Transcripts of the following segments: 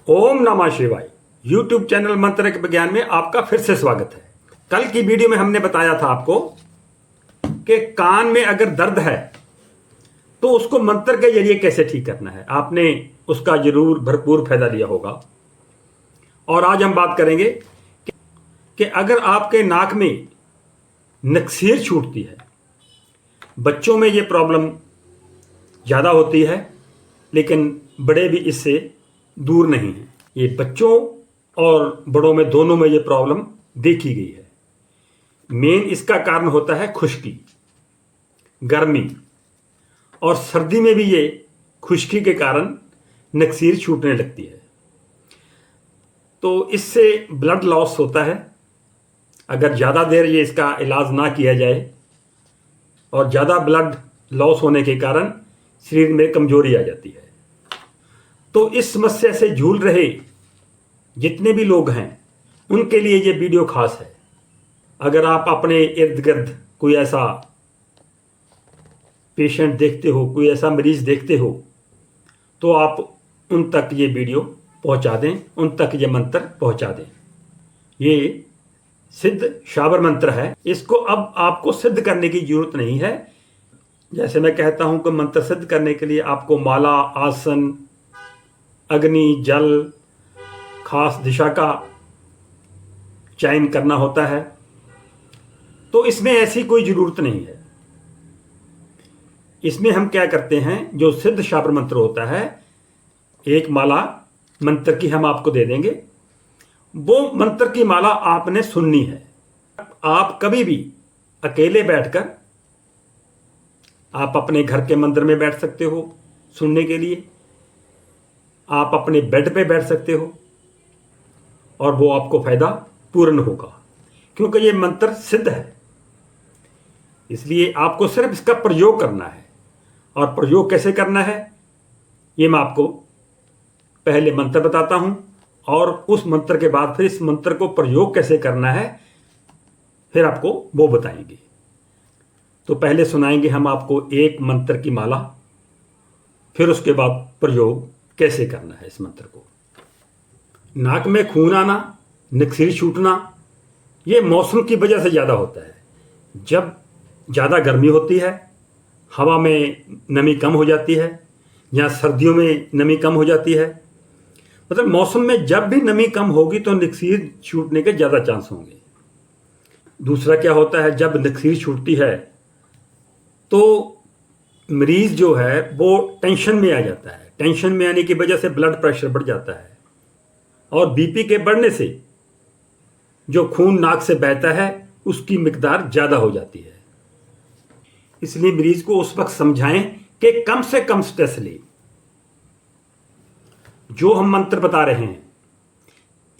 ओम नमः शिवाय। YouTube channel मंत्र विज्ञान में आपका फिर से स्वागत है। कल की वीडियो में हमने बताया था आपको कि कान में अगर दर्द है तो उसको मंत्र के जरिए कैसे ठीक करना है। आपने उसका जरूर भरपूर फायदा लिया होगा। और आज हम बात करेंगे कि अगर आपके नाक में नक्सीर छूटती है, बच्चों में ये प्रॉब्लम ज़्यादा होती है, लेकिन बड़े भी इससे दूर नहीं है। ये बच्चों और बड़ों में दोनों में ये प्रॉब्लम देखी गई है। मेन इसका कारण होता है खुश्की, गर्मी, और सर्दी में भी ये खुश्की के कारण नक्सीर छूटने लगती है। तो इससे ब्लड लॉस होता है। अगर ज़्यादा देर ये इसका इलाज ना किया जाए और ज़्यादा ब्लड लॉस होने के कारण शरीर में कमजोरी आ जाती है। तो इस समस्या से जूझ रहे जितने भी लोग हैं उनके लिए ये वीडियो खास है। अगर आप अपने इर्द गिर्द कोई ऐसा पेशेंट देखते हो, कोई ऐसा मरीज देखते हो, तो आप उन तक ये वीडियो पहुंचा दें, उन तक ये मंत्र पहुंचा दें। ये सिद्ध शाबर मंत्र है। इसको अब आपको सिद्ध करने की जरूरत नहीं है। जैसे मैं कहता हूं कि मंत्र सिद्ध करने के लिए आपको माला, आसन, अग्नि, जल, खास दिशा का चयन करना होता है। तो इसमें ऐसी कोई जरूरत नहीं है। इसमें हम क्या करते हैं, जो सिद्ध शाबर मंत्र होता है, एक माला मंत्र की हम आपको दे देंगे। वो मंत्र की माला आपने सुननी है। आप कभी भी अकेले बैठकर, आप अपने घर के मंदिर में बैठ सकते हो सुनने के लिए, आप अपने बेड पे बैठ सकते हो, और वो आपको फायदा पूर्ण होगा, क्योंकि ये मंत्र सिद्ध है। इसलिए आपको सिर्फ इसका प्रयोग करना है। और प्रयोग कैसे करना है ये मैं आपको पहले मंत्र बताता हूं, और उस मंत्र के बाद फिर इस मंत्र को प्रयोग कैसे करना है फिर आपको वो बताएंगे। तो पहले सुनाएंगे हम आपको एक मंत्र की माला, फिर उसके बाद प्रयोग कैसे करना है इस मंत्र को। नाक में खून आना, नक्सीर छूटना, ये मौसम की वजह से ज़्यादा होता है। जब ज़्यादा गर्मी होती है, हवा में नमी कम हो जाती है, या सर्दियों में नमी कम हो जाती है, मतलब मौसम में जब भी नमी कम होगी तो नक्सीर छूटने के ज़्यादा चांस होंगे। दूसरा क्या होता है, जब नक्सीर छूटती है तो मरीज जो है वो टेंशन में आ जाता है। टेंशन में आने की वजह से ब्लड प्रेशर बढ़ जाता है, और बीपी के बढ़ने से जो खून नाक से बहता है उसकी मिकदार ज़्यादा हो जाती है। इसलिए मरीज को उस वक्त समझाएं कि कम से कम स्ट्रेस ले। जो हम मंत्र बता रहे हैं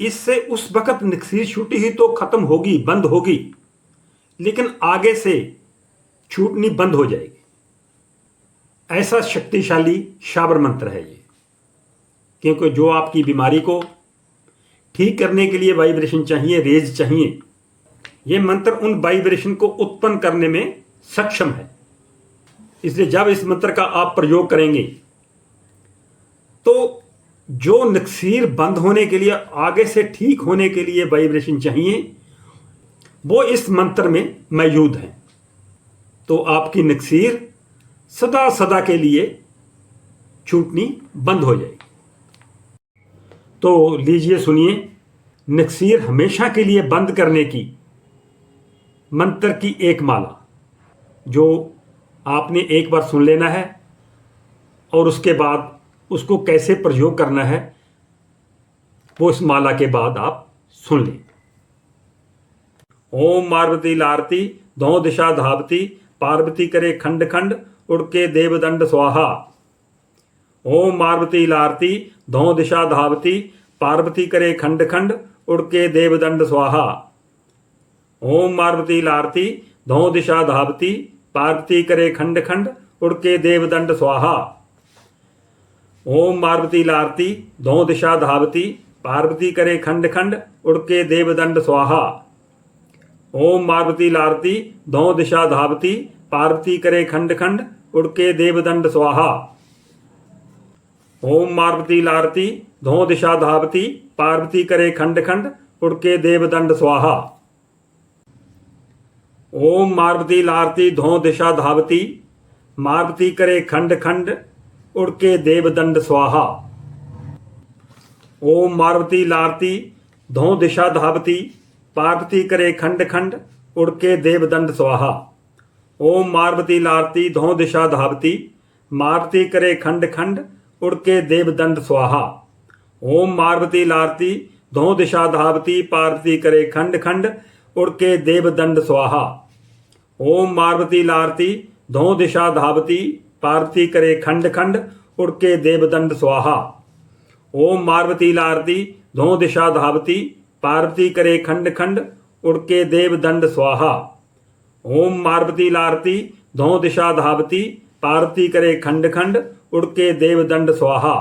इससे उस वक्त नक्सीर छूटी ही तो खत्म होगी, बंद होगी, लेकिन आगे से छूटनी बंद हो जाएगी। ऐसा शक्तिशाली शाबर मंत्र है ये, क्योंकि जो आपकी बीमारी को ठीक करने के लिए वाइब्रेशन चाहिए, रेज चाहिए, ये मंत्र उन वाइब्रेशन को उत्पन्न करने में सक्षम है। इसलिए जब इस मंत्र का आप प्रयोग करेंगे तो जो नक्सीर बंद होने के लिए, आगे से ठीक होने के लिए वाइब्रेशन चाहिए, वो इस मंत्र में मौजूद है। तो आपकी नक्सीर सदा सदा के लिए छूटनी बंद हो जाएगी। तो लीजिए सुनिए, नक्सीर हमेशा के लिए बंद करने की मंत्र की एक माला, जो आपने एक बार सुन लेना है, और उसके बाद उसको कैसे प्रयोग करना है वो इस माला के बाद आप सुन लें। ओम पार्वती लारती दो दिशा धावती, पार्वती करे खंड खंड उड़के देवदंड स्वाहा। ओम पार्वती लारती दो दिशा धावती, पार्वती करे खंड खंड उड़के देवदंड स्वाहा। ओम पार्वती लारती दो दिशा धावती, पार्वती करे खंड खंड उड़के देवदंड स्वाहा। ओम पार्वती लारती दो दिशा धावती, पार्वती करे खंड खंड उड़के देवदंड स्वाहा। ओम पार्वती लारती दो दिशा धावती, पार्वती करे खंड खंड उड़के देवदंड स्वाहा। ओम पार्वती लारती धौ दिशा धावती पार्वती करे खंड खंड उड़के देवदंड स्वाहा। ओम मार्वती लारती धौ दिशा धावती मार्वती करे खंड खंड उड़के देवदंड स्वाहा। ओम मार्वती लारती धौ दिशा धावती पार्वती करे खंड खंड उड़के देवदंड स्वाहा। ओम मार्वती लारती धौ दिशा धावती मारुति करे खंड खंड उड़के देवदंड स्वाहा। ओम मार्वती लारती धौ दिशा धावती पार्वती करे खंड खंड उड़के देवदंड स्वाहा। ओम मार्वती लारती धौ दिशा धावती पार्वती करे खंड खंड उड़के देवदंड स्वाहा। ओम मार्वती लारती धौ दिशा धावती पार्वती करे खंड खंड उड़के देवदंड स्वाहा। ओम मार्वती लारती धौ दिशा धावती पार्वती करे खंड खंड उड़के देवदंड स्वाहा।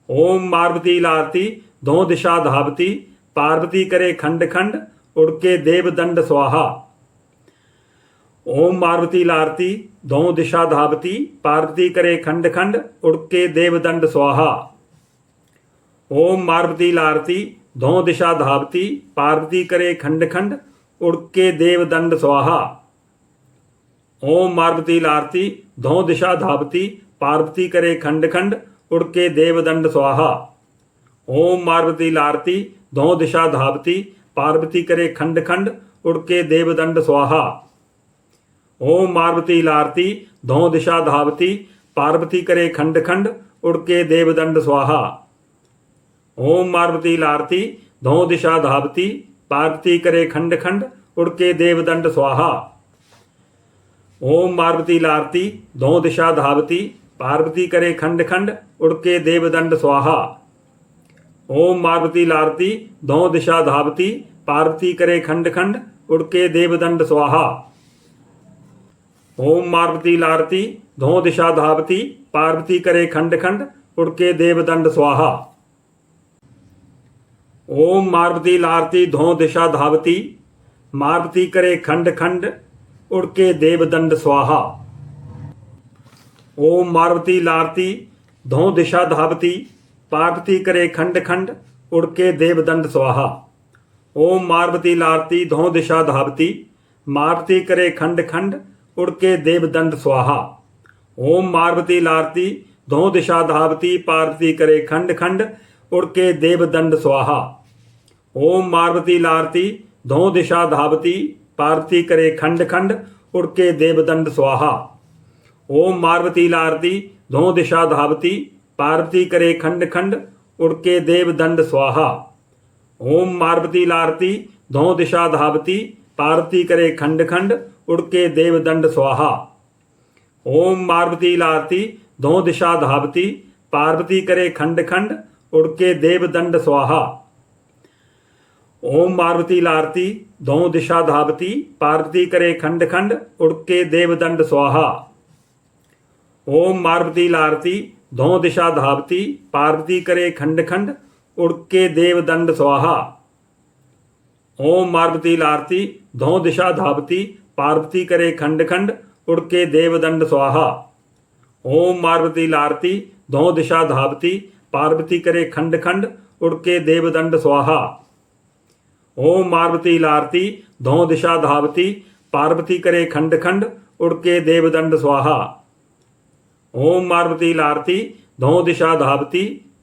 ओम मार्वती लारती धौ दिशा धावती पार्वती करे खंड खंड उड़के देवदंड स्वाहा। ओम मार्वती लारती धौ दिशा धावती पार्वती करे खंड खंड उड़के देवदंड स्वाहा। ओम मार्वती लारती धौ दिशा धावती पार्वती करे खंड खंड उड़के देवदंड स्वाहा। ओम मार्वती लारती धौ दिशा धावती पार्वती करे खंड खंड उड़के देवदंड स्वाहा। ओम मार्वती लारती धौ दिशा धावती पार्वती करे खंड खंड उड़के देवदंड स्वाहा। ओम मार्वती लारती धौ दिशा धावती पार्वती करे खंड खंड उड़के देवदंड स्वाहा। ओम मार्वती लारती धौ दिशा धावती पार्वती करे खंड खंड उड़के देवदंड स्वाहा। ओम मार्वती लारती धौ दिशा धावती पार्वती करे खंड खंड उड़के देवदंड स्वाहा। ओम मार्वती लारती धौ दिशा धावती पार्वती करे खंड खंड उड़के देवदंड स्वाहा। ओम मार्वती लारती धौ दिशा धावती पार्वती करे खंड खंड उड़के देवदंड स्वाहा। ओम मार्वती लारती धौ दिशा धावती मारुति करे खंड खंड उड़के देवदंड स्वाहा। ओम मारुति लारती धौ दिशा धावती पार्वती करे खंड खंड उड़के देवदंड स्वाहा। ओम मारुति लारती धौ दिशा धावती मारुति करे खंड खंड उड़के देवदंड स्वाहा। ओम मारुति लारती धौ दिशा धावती पार्वती करे खंड खंड उड़के देवदंड स्वाहा। ओम मारुति लारती धौ दिशा धावती पार्वती करे खंड खंड उड़के देवदंड स्वाहा। ओम मारुति लारती धौ दिशा धावती पार्वती करे खंड खंड उड़के देवदंड स्वाहा। ओम मारुति लारती धौ दिशा धावती पार्वती करे खंड खंड उड़के देवदंड स्वाहा। ओम मारुति लारती धौ दिशा धावती पार्वती करे खंड खंड उड़के देवदंड स्वाहा। ओम मारुति लारती धौ दिशा धावती पार्वती करे खंड खंड उड़के देवदंड स्वाहा। ओम मारुति लारती धौ दिशा धावती पार्वती करे खंड खंड उड़के देवदंड स्वाहा। ओम मारुति लारती धौ दिशा धावती पार्वती करे खंड खंड उड़के देवदंड स्वाहा। ओम मारुति लारती धौ दिशा धावती पार्वती करे खंड खंड उड़के देवदंड स्वाहा। ओम मारुति लारती धौ दिशा धावती पार्वती करे खंड खंड उड़के देवदंड स्वाहा। ओम मारुति लारती धौ दिशा धावती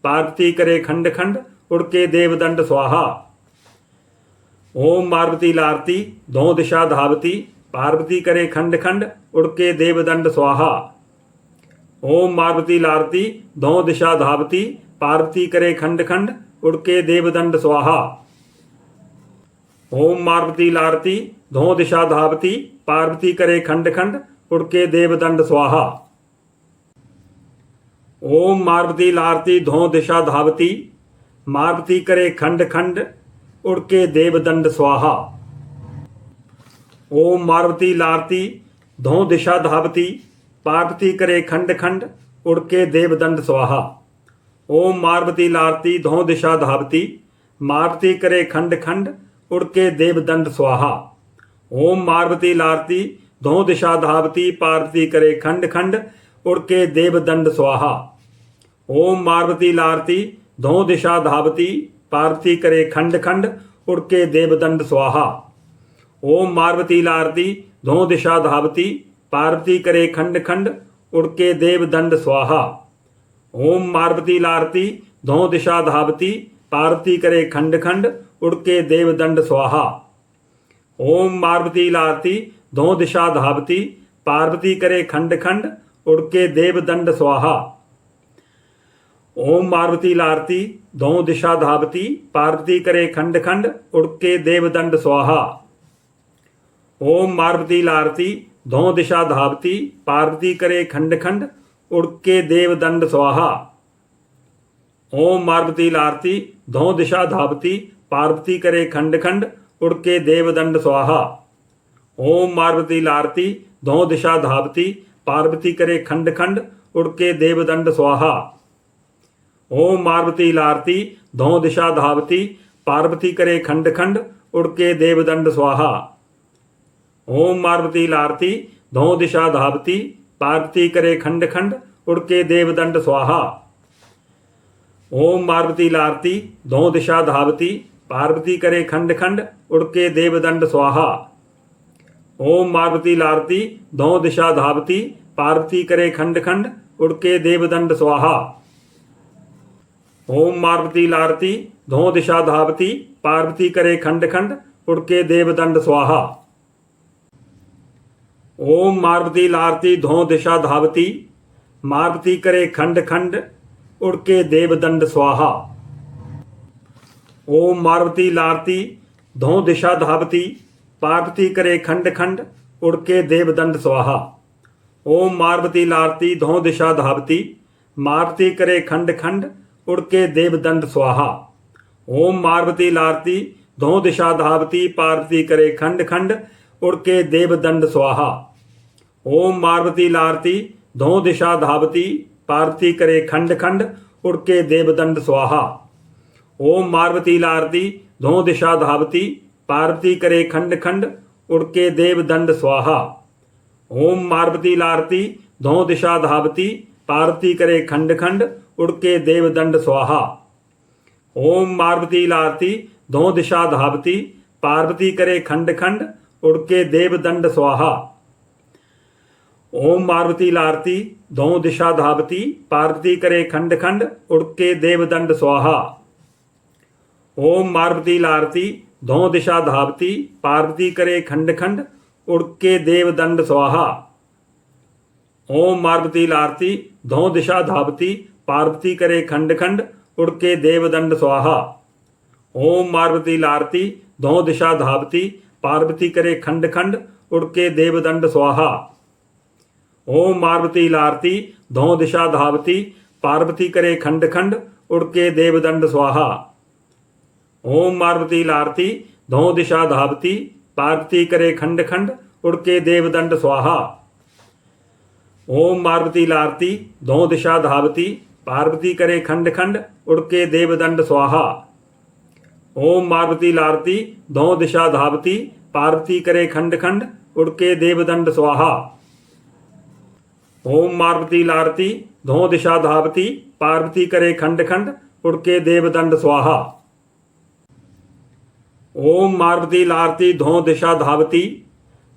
पार्वती करे खंड खंड उड़के देवदंड स्वाहा। ओम मारुति लारती धौ दिशा धावती पार्वती करे खंड खंड उड़के देवदंड स्वाहा। ओम मारुति लारती धौ दिशा धावती पार्वती करे खंड खंड उड़के देवदंड स्वाहा। ओम मारुति लारती धौ दिशा धावती पार्वती करे खंड खंड उड़के देवदंड स्वाहा। ओम मारुति लारती धौ दिशा धावती मारुति करे खंड खंड उड़के देवदंड स्वाहा। ओम मारुति लारती धौ दिशा धावती पार्वती करे खंड खंड उड़के देवदंड स्वाहा। ओम मारुति लारती धौ दिशा धावती मारुति करे खंड खंड उड़के देवदंड स्वाहा। ओम मारुति लारती धौ दिशा धावती पार्वती करे खंड खंड उड़के देवदंड स्वाहा। ओम मारुति लारती धौ दिशा धावती पार्वती करे खंड खंड उड़के देवदंड स्वाहा। ओम मार्वती लारती धौ दिशा धावती पार्वती करे खंड खंड उड़के देवदंड स्वाहा। ओम मार्वती लारती धौ दिशा धावती पार्वती करे खंड खंड उड़के देवदंड स्वाहा। ओम मार्वती लारती धौ दिशा धावती पार्वती करे खंड खंड उड़के देवदंड स्वाहा। ओम मार्वती लारती धौ दिशा धावती पार्वती करे खंड खंड उड़के देवदंड स्वाहा। ओम मार्वती लारती धौ दिशा धावती पार्वती करे खंड खंड उड़के देवदंड स्वाहा। ओम मार्वती लारती धौ दिशा धावती पार्वती करे खंड खंड उड़के देवदंड स्वाहा। ओम मार्वती लारती धौ दिशा धावती पार्वती करे खंड खंड उड़के देवदंड स्वाहा। ओम मार्वती लारती धौ दिशा धावती पार्वती करे खंड खंड उड़के देवदंड स्वाहा। ओम मार्वती लारती धौ दिशा धावती पार्वती करे खंड खंड उड़के देवदंड स्वाहा। ओम मार्वती लारती धौ दिशा धावती पार्वती करे खंड खंड उड़के देवदंड स्वाहा। ओम मार्वती लारती धौ दिशा धावती पार्वती करे खंड खंड उड़के देवदंड स्वाहा। ओम मार्वती लारती धौ दिशा धावती पार्वती करे खंड खंड उड़के देवदंड स्वाहा। ओम मार्वती लारती धौ दिशा धावती मार्वती करे खंड खंड उड़के देवदंड स्वाहा। ओम मार्वती लारती धौ दिशा धावती पार्वती करे खंड खंड उड़के देवदंड स्वाहा। ओम मार्वती लारती धौ दिशा धावती मारुति करे खंड खंड उड़के देवदंड स्वाहा। ओम मार्वती लारती धौ दिशा धावती पार्वती करे खंड खंड उड़के देवदंड स्वाहा। ओम मार्वती लारती धौ दिशा धावती पार्वती करे खंड खंड उड़के देवदंड स्वाहा। ओम मार्वती लारती धौ दिशा धावती पार्वती करे खंड खंड उड़के देवदंड स्वाहा। ओम मार्वती लारती धौ दिशा धावती पार्वती करे खंड खंड उड़के देवदंड स्वाहा। ओम मार्वती लारती धौ दिशा धावती पार्वती करे खंड खंड उड़के देवदंड स्वाहा। ओम मार्वती लारती धौ दिशा धावती पार्वती करे खंड खंड उड़के देवदंड स्वाहा। ओम मार्वती लारती धौ दिशा धावती पार्वती करे खंड खंड उड़के देवदंड स्वाहा। ओम मार्वती लारती धौ दिशा धावती पार्वती करे खंड खंड उड़के देवदंड स्वाहा। ओम मार्वती लारती धौ दिशा धावती पार्वती करे खंड खंड उड़के देवदंड स्वाहा। ओम मार्वती लारती धौ दिशा धावती पार्वती करे खंड खंड उड़के देवदंड स्वाहा। ओम मार्वती लारती धौ दिशा धावती पार्वती करे खंड खंड उड़के देवदंड स्वाहा। ओम मार्वती लारती धौ दिशा धावती पार्वती करे खंड खंड उड़के देवदंड स्वाहा। ओम मार्वती लारती धौ दिशा धावती पार्वती करे खंड खंड उड़के देवदंड स्वाहा। ओम मार्वती लारती धौ दिशा धावती पार्वती करे खंड खंड उड़के देवदंड स्वाहा। ओम मार्वती लारती धौ दिशा धावती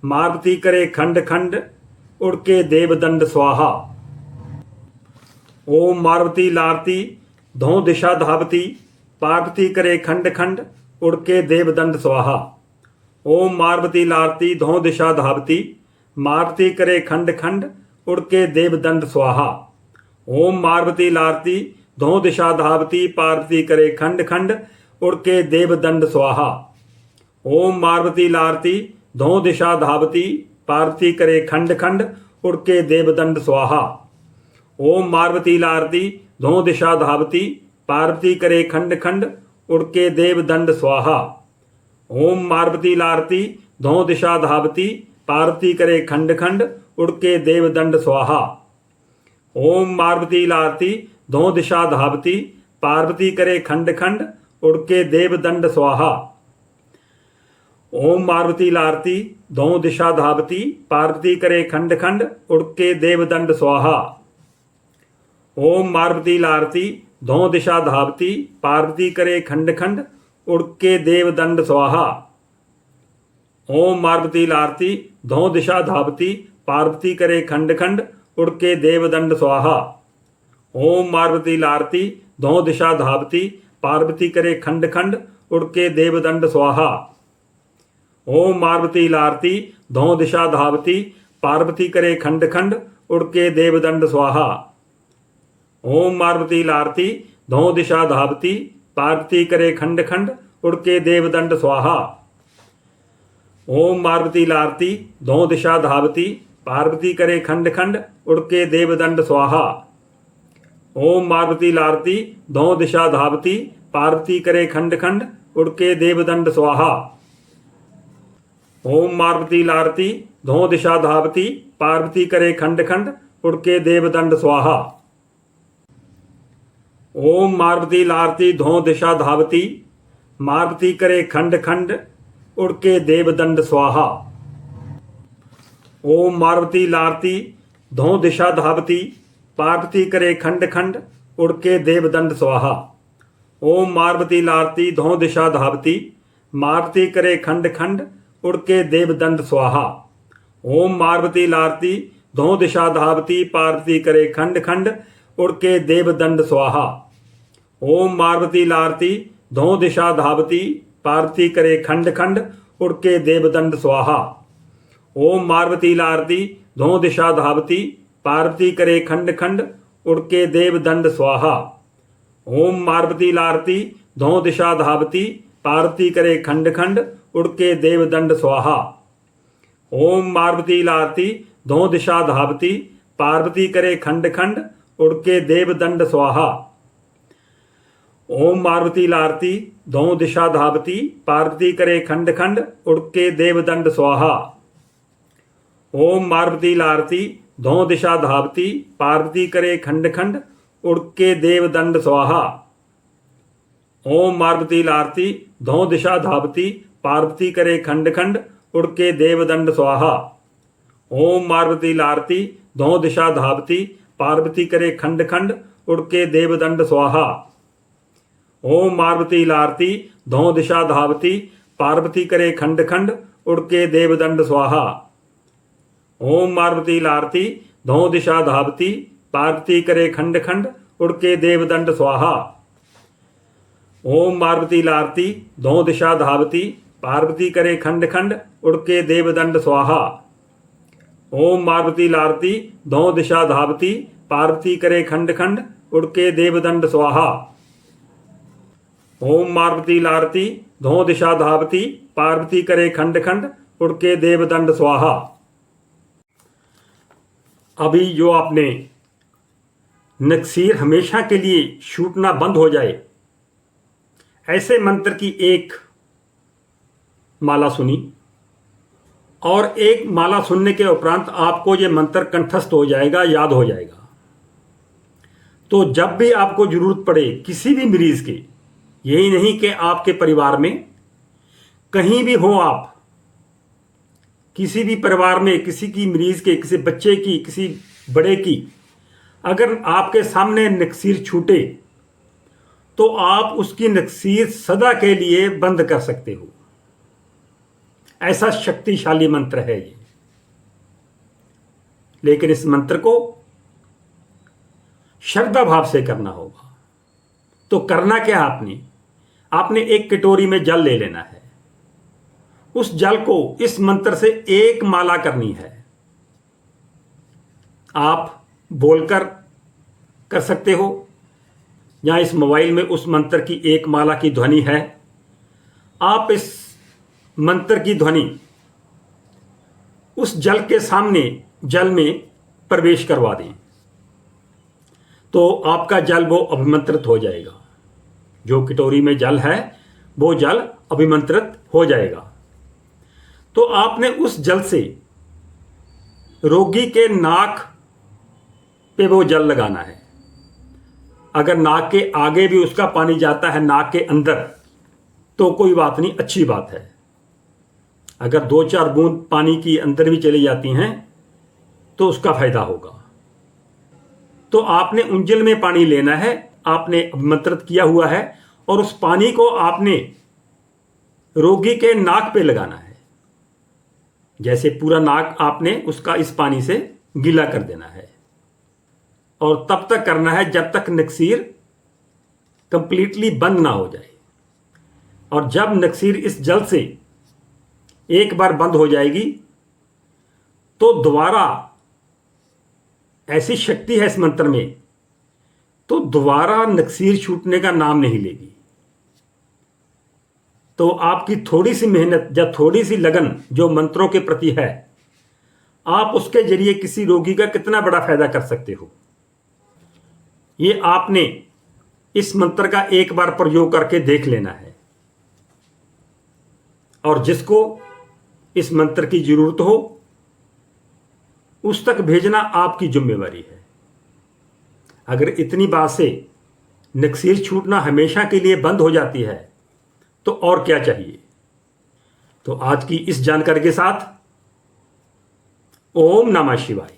मारुति करे खंड खंड उड़के देवदंड स्वाहा। ओम मारुति लारती धौ दिशा धावती पार्वती करे खंड खंड उड़के देवदंड स्वाहा। ओम मारुति लारती धौ दिशा धावती मारुति करे खंड खंड उड़के देवदंड स्वाहा। ओम मारुति लारती धौ दिशा धावती पार्वती करे खंड खंड उड़के देवदंड स्वाहा। ओम मारुति लारती धौ दिशा धावती पार्वती करे खंड खंड उड़के देवदंड स्वाहा। ओम मारुति लारती धौ दिशा धावती पार्वती करे खंड खंड उड़के देवदंड स्वाहा। ओम मारुति लारती धौ दिशा धावती पार्वती करे खंड खंड उड़के देवदंड स्वाहा। ओम मारुति लारती धौ दिशा धावती पार्वती करे खंड खंड उड़के देवदंड स्वाहा। ओम मारुति लारती धौ दिशा धावती पार्वती करे खंड खंड उड़के देवदंड स्वाहा। ओम मारुति लारती धौ दिशा धावती पार्वती करे खंड खंड उड़के देव दंड स्वाहा। ओम पार्वती लारती धौ दिशा धावती पार्वती करे खंड खंड उड़के देव दंड स्वाहा। ओम पार्वती लारती धौ दिशा धावती पार्वती करे खंड खंड उड़के देव दंड स्वाहा। ओम पार्वती लारती धौ दिशा धावती पार्वती करे खंड खंड उड़के देव दंड स्वाहा। ओम पार्वती लारती धौ दिशा धावती पार्वती करे खंड खंड उड़के देव दंड स्वाहा। ओम पार्वती लारती धौ दिशा धावती पार्वती करे खंड खंड उड़के देव दंड स्वाहा। ओम पार्वती लारती धौ दिशा धावती पार्वती करे खंड खंड उड़के देव दंड स्वाहा। ओम पार्वती लारती धौ दिशा धावती पार्वती करे खंड खंड उड़के देव दंड स्वाहा। ओम पार्वती लारती धौ दिशा धावती पार्वती करे खंड खंड उड़के देव दंड स्वाहा। ओम पार्वती लारती धौ दिशा धावती पार्वती करे खंड खंड उड़के देव दंड स्वाहा। ओम पार्वती लारती धौ दिशा धावती पार्वती करे खंड खंड उड़के देव दंड स्वाहा। ओम पार्वती लारती धौ दिशा धावती पार्वती करे खंड खंड उड़के देव दंड स्वाहा। ओम पार्वती लारती धौ दिशा धावती पार्वती करे खंड खंड उड़के देव दंड स्वाहा। ओम पार्वती लारती धौ दिशा धावती पार्वती करे खंड खंड उड़के देव दंड स्वाहा। ओम पार्वती लारती धौ दिशा धावती पार्वती करे खंड खंड उड़के देव दंड स्वाहा। ओम पार्वती लारती धौ दिशा धावती पार्वती करे खंड खंड उड़के देव दंड स्वाहा। ओम पार्वती लारती धौ दिशा धावती पार्वती करे खंड खंड उड़के देव दंड स्वाहा। ओम पार्वती लारती धौ दिशा धावती पार्वती करे खंड खंड उड़के देव दंड स्वाहा। ओम पार्वती लारती धौ दिशा धावती पार्वती करे खंड खंड उड़के देव दंड स्वाहा। ओम पार्वती लारती धौ दिशा धावती पार्वती करे खंड खंड उड़के देव दंड स्वाहा। ओम पार्वती लारती धौ दिशा धावती पार्वती करे खंड खंड उड़के देव दंड स्वाहा। ओम पार्वती लारती धौ दिशा धावती पार्वती करे खंड खंड उड़के देव दंड स्वाहा। ओम पार्वती लारती धौ दिशा धावती पार्वती करे खंड खंड उड़के देव दंड स्वाहा। ओम पार्वती लारती धौ दिशा धावती पार्वती करे खंड खंड उड़के देव दंड स्वाहा। ओम पार्वती लारती धौ दिशा धावती पार्वती करे खंड खंड उड़के देव दंड स्वाहा। अभी जो आपने नक्सीर हमेशा के लिए छूटना बंद हो जाए ऐसे मंत्र की एक माला सुनी और एक माला सुनने के उपरांत आपको ये मंत्र कंठस्थ हो जाएगा, याद हो जाएगा। तो जब भी आपको जरूरत पड़े किसी भी मरीज की, यही नहीं कि आपके परिवार में कहीं भी हो, आप किसी भी परिवार में किसी की मरीज के, किसी बच्चे की, किसी बड़े की, अगर आपके सामने नक्सीर छूटे तो आप उसकी नक्सीर सदा के लिए बंद कर सकते हो। ऐसा शक्तिशाली मंत्र है ये। लेकिन इस मंत्र को श्रद्धा भाव से करना होगा। तो करना क्या आपने एक कटोरी में जल ले लेना है। उस जल को इस मंत्र से एक माला करनी है। आप बोलकर कर सकते हो या इस मोबाइल में उस मंत्र की एक माला की ध्वनि है, आप इस मंत्र की ध्वनि उस जल के सामने जल में प्रवेश करवा दें तो आपका जल वो अभिमंत्रित हो जाएगा। जो कटोरी में जल है वो जल अभिमंत्रित हो जाएगा। तो आपने उस जल से रोगी के नाक पे वो जल लगाना है। अगर नाक के आगे भी उसका पानी जाता है, नाक के अंदर, तो कोई बात नहीं, अच्छी बात है। अगर 2-4 बूंद पानी की अंदर भी चली जाती हैं तो उसका फायदा होगा। तो आपने उन जल में पानी लेना है आपने अभिमंत्रित किया हुआ है और उस पानी को आपने रोगी के नाक पे लगाना है। जैसे पूरा नाक आपने उसका इस पानी से गीला कर देना है और तब तक करना है जब तक नक्सीर कंप्लीटली बंद ना हो जाए। और जब नक्सीर इस जल से एक बार बंद हो जाएगी तो दोबारा, ऐसी शक्ति है इस मंत्र में, तो दोबारा नक्सीर छूटने का नाम नहीं लेगी। तो आपकी थोड़ी सी मेहनत या थोड़ी सी लगन जो मंत्रों के प्रति है, आप उसके जरिए किसी रोगी का कितना बड़ा फायदा कर सकते हो। ये आपने इस मंत्र का एक बार प्रयोग करके देख लेना है और जिसको इस मंत्र की जरूरत हो उस तक भेजना आपकी जिम्मेवारी है। अगर इतनी बात से नक्सीर छूटना हमेशा के लिए बंद हो जाती है तो और क्या चाहिए। तो आज की इस जानकारी के साथ ओम नमः शिवाय।